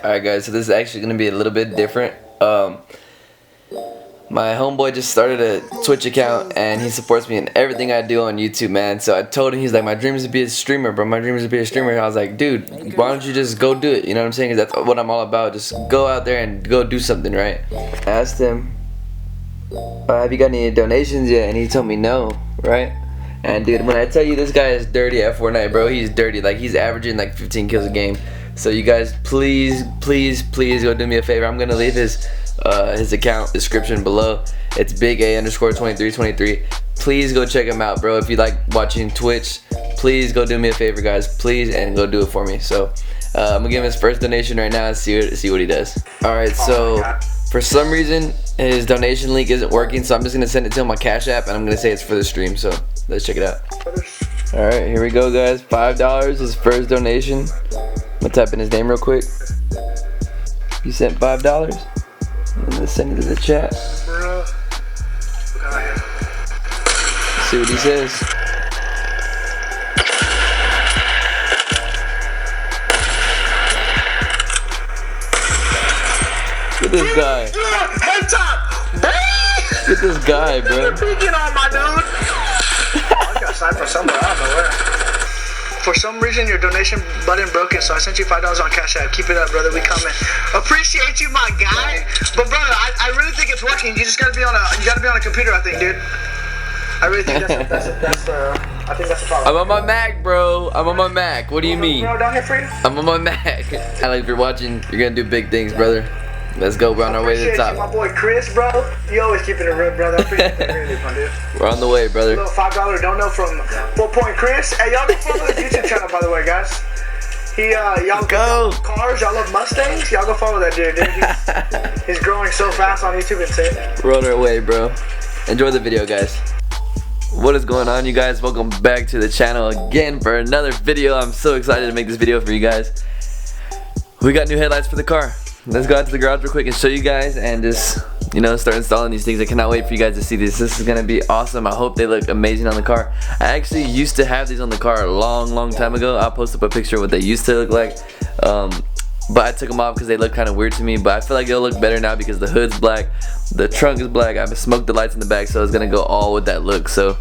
Alright guys, so this is actually going to be a little bit different. My homeboy just started a Twitch account and he supports me in everything I do on YouTube, man. So I told him, he's like, my dream is to be a streamer, bro. My dream is to be a streamer. I was like, dude, why don't you just go do it? You know what I'm saying? 'Cause that's what I'm all about. Just go out there and go do something, right? I asked him, have you got any donations yet? And he told me no, right? And dude, when I tell you this guy is dirty at Fortnite, bro, he's dirty. Like, he's averaging like 15 kills a game. So you guys, please go do me a favor. I'm gonna leave his account description below. It's big_A_2323. Please go check him out, bro. If you like watching Twitch, please go do me a favor, guys. Please, and go do it for me. So I'm gonna give him his first donation right now and see what he does. All right, so for some reason his donation link isn't working, so I'm just gonna send it to him on Cash App, and I'm gonna say it's for the stream. So let's check it out. All right, here we go, guys. $5, his first donation. I'm gonna type in his name real quick. He sent $5. I'm gonna send it to the chat. See what he says. Look at this guy. Head top. Look at this guy, bro. Peeking on my dude. I got signed for somewhere. I don't know where. For some reason, your donation button broken, so I sent you $5 on Cash App. Keep it up, brother. We coming. Appreciate you, my guy. But brother, I really think it's working. You just gotta be on a computer, I think, dude. I really think that's I think that's the problem. I'm on my Mac, bro. I'm on my Mac. What do you mean? Bro, down here for you? I'm on my Mac. Like, if you're watching, you're gonna do big things, brother. Let's go. We're on our way to the top. You, my boy Chris, bro. You always keeping it real, brother. I appreciate that, really, my dude. We're on the way, brother. A little $5 dono from 4 Point Chris. Hey, y'all go follow his YouTube channel, by the way, guys. Y'all go cars. Y'all love Mustangs. Y'all go follow that dude. He's growing so fast on YouTube, insane. We're on our way, bro. Enjoy the video, guys. What is going on, you guys? Welcome back to the channel again for another video. I'm so excited to make this video for you guys. We got new headlights for the car. Let's go out to the garage real quick and show you guys, and just, you know, start installing these things. I cannot wait for you guys to see this. This is gonna be awesome. I hope they look amazing on the car. I actually used to have these on the car a long time ago. I'll post up a picture of what they used to look like, but I took them off because they look kind of weird to me. But I feel like they'll look better now because the hood's black, the trunk is black. I've smoked the lights in the back, so it's gonna go all with that look. So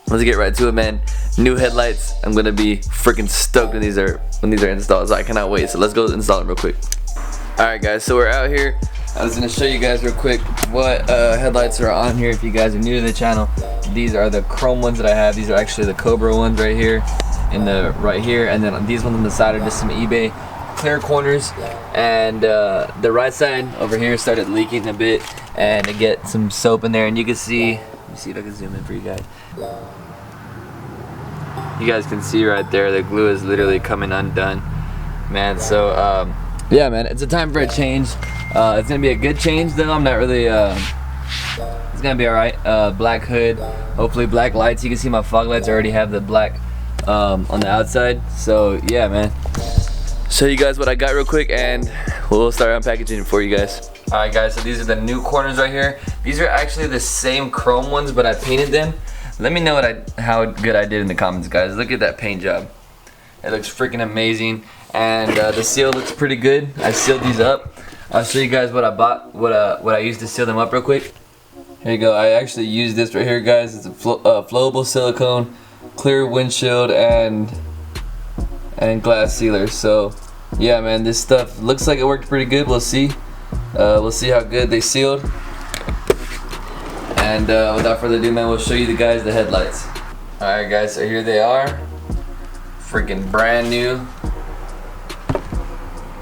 let's get right to it, man. New headlights. I'm gonna be freaking stoked when these are installed. So I cannot wait. So let's go install them real quick. Alright guys, so we're out here. I was going to show you guys real quick what headlights are on here. If you guys are new to the channel, these are the chrome ones that I have. These are actually the Cobra ones right here, and right here, and then these ones on the side are just some eBay clear corners. And the right side over here started leaking a bit, and to get some soap in there, and you can see, let me see if I can zoom in for you guys. You guys can see right there the glue is literally coming undone, man. So yeah, man, it's a time for a change. It's gonna be a good change though. I'm not really it's gonna be alright. Black hood, hopefully black lights. You can see my fog lights already have the black on the outside. So yeah, man, show you guys what I got real quick, and we'll start unpackaging it for you guys. Alright guys, so these are the new corners right here. These are actually the same chrome ones, but I painted them. Let me know how good I did in the comments, guys. Look at that paint job. It looks freaking amazing, and the seal looks pretty good. I sealed these up. I'll show you guys what I bought, what I used to seal them up real quick. Here you go. I actually used this right here, guys. It's a flowable silicone, clear windshield, and glass sealer. So yeah, man, this stuff looks like it worked pretty good. We'll see. We'll see how good they sealed. And without further ado, man, we'll show you the headlights. All right, guys. So here they are. Freaking brand new.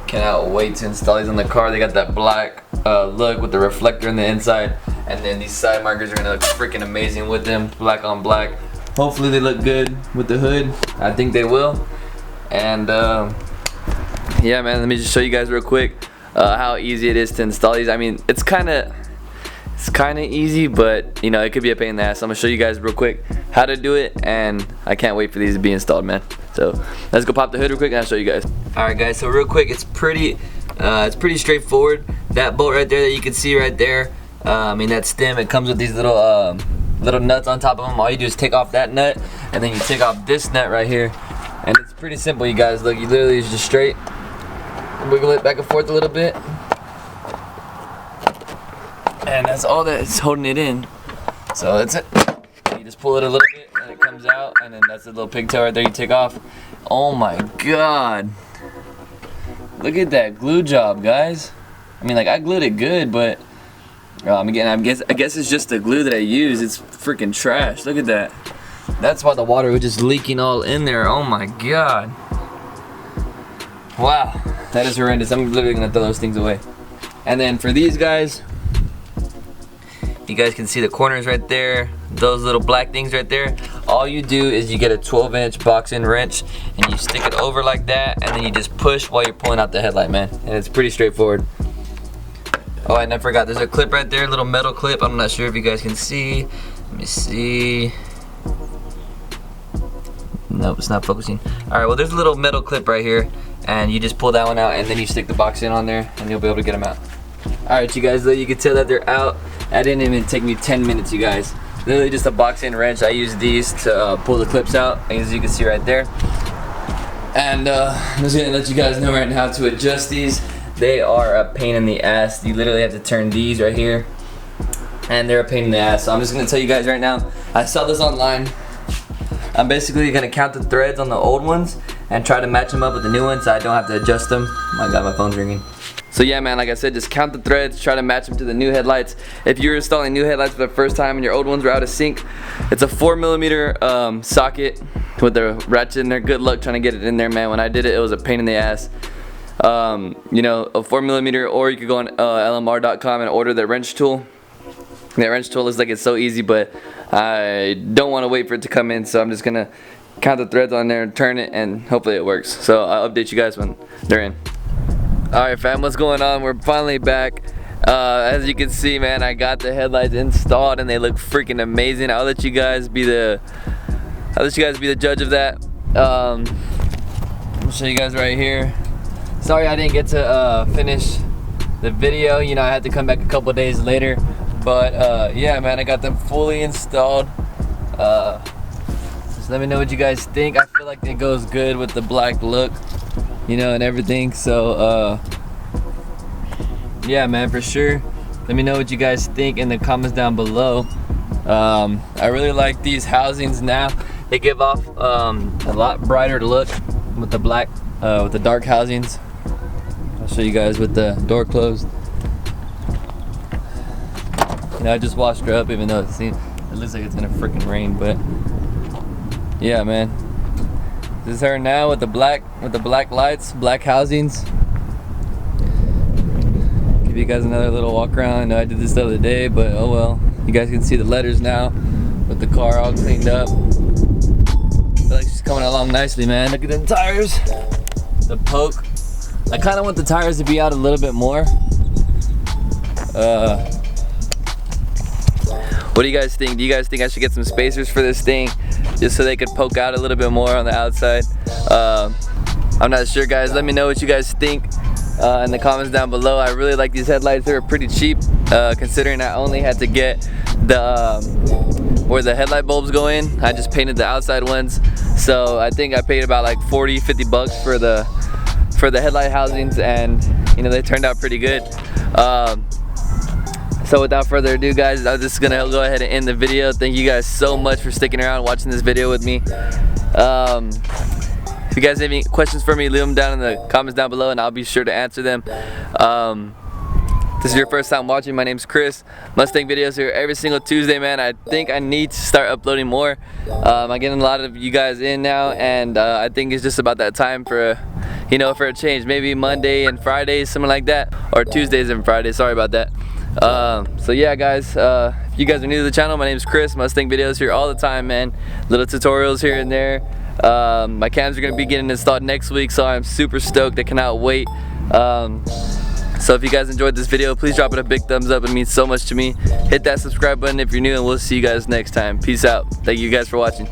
Cannot wait to install these on the car. They got that black look with the reflector in the inside, and then these side markers are gonna look freaking amazing with them, black on black. Hopefully they look good with the hood. I think they will. And yeah, man, let me just show you guys real quick how easy it is to install these. I mean, it's kind of easy, but you know, it could be a pain in the ass. So I'm gonna show you guys real quick how to do it, and I can't wait for these to be installed, man. So let's go pop the hood real quick and I'll show you guys. Alright guys, so real quick, it's pretty straightforward. That bolt right there that you can see right there, I mean that stem, it comes with these little nuts on top of them. All you do is take off that nut, and then you take off this nut right here, and it's pretty simple, you guys. Look, you literally is just straight, Wiggle it back and forth a little bit. And that's all that's holding it in. So that's it. You just pull it a little bit and it comes out, and then that's the little pigtail right there you take off. Oh my god. Look at that glue job, guys. I mean, like, I glued it good, but I guess it's just the glue that I use. It's freaking trash. Look at that. That's why the water was just leaking all in there. Oh my god. Wow, that is horrendous. I'm literally gonna throw those things away. And then for these guys, you guys can see the corners right there, those little black things right there. All you do is you get a 12-inch box-in wrench and you stick it over like that, and then you just push while you're pulling out the headlight, man. And it's pretty straightforward. Oh, and I forgot, there's a clip right there, a little metal clip. I'm not sure if you guys can see. Let me see. Nope, it's not focusing. Alright, well, there's a little metal clip right here, and you just pull that one out, and then you stick the box in on there, and you'll be able to get them out. Alright, you guys, you can tell that they're out. That didn't even take me 10 minutes, you guys. Literally just a box-in wrench. I use these to pull the clips out, as you can see right there. And I'm just gonna let you guys know right now how to adjust these. They are a pain in the ass. You literally have to turn these right here, and they're a pain in the ass. So I'm just gonna tell you guys right now, I saw this online. I'm basically gonna count the threads on the old ones and try to match them up with the new ones so I don't have to adjust them. Oh my god, my phone's ringing. So yeah, man, like I said, just count the threads, try to match them to the new headlights. If you're installing new headlights for the first time and your old ones are out of sync, it's a 4mm socket with the ratchet in there. Good luck trying to get it in there, man. When I did it, it was a pain in the ass. You know, a 4mm, or you could go on lmr.com and order the wrench tool. That wrench tool looks like it's so easy, but I don't want to wait for it to come in, so I'm just gonna count the threads on there and turn it, and hopefully it works. So I'll update you guys when they're in. Alright fam, what's going on? We're finally back. As you can see, man, I got the headlights installed and they look freaking amazing. I'll let you guys be the judge of that. I'll show you guys right here. Sorry I didn't get to finish the video. You know, I had to come back a couple days later. But yeah, man, I got them fully installed. Just let me know what you guys think. I feel like it goes good with the black look, you know, and everything. So yeah, man, for sure, let me know what you guys think in the comments down below. I really like these housings now. They give off a lot brighter look with the black, with the dark housings. I'll show you guys with the door closed. You know, I just washed her up, even though it looks like it's gonna freaking rain. But yeah, man, this is her now with the black lights, black housings. Give you guys another little walk around. I know I did this the other day, but oh well. You guys can see the letters now with the car all cleaned up. I feel like she's coming along nicely, man. Look at them tires, the poke. I kind of want the tires to be out a little bit more. What do you guys think? Do you guys think I should get some spacers for this thing, just so they could poke out a little bit more on the outside? I'm not sure, guys. Let me know what you guys think in the comments down below. I really like these headlights. They were pretty cheap, considering I only had to get the where the headlight bulbs go in. I just painted the outside ones, so I think I paid about like 40-50 bucks for the headlight housings, and you know, they turned out pretty good. So without further ado, guys, I'm just gonna go ahead and end the video. Thank you guys so much for sticking around watching this video with me. If you guys have any questions for me, leave them down in the comments down below and I'll be sure to answer them. If this is your first time watching, my name's Chris. Mustang videos here every single Tuesday, man. I think I need to start uploading more. I'm getting a lot of you guys in now, and I think it's just about that time for for a change. Maybe Monday and Fridays, something like that, or Tuesdays and Fridays. Sorry about that. So yeah, guys, if you guys are new to the channel, my name is Chris. Mustang videos here all the time, man. Little tutorials here and there. My cams are gonna be getting installed next week, so I'm super stoked. I cannot wait. So if you guys enjoyed this video, please drop it a big thumbs up. It means so much to me. Hit that subscribe button if you're new, and we'll see you guys next time. Peace out. Thank you guys for watching.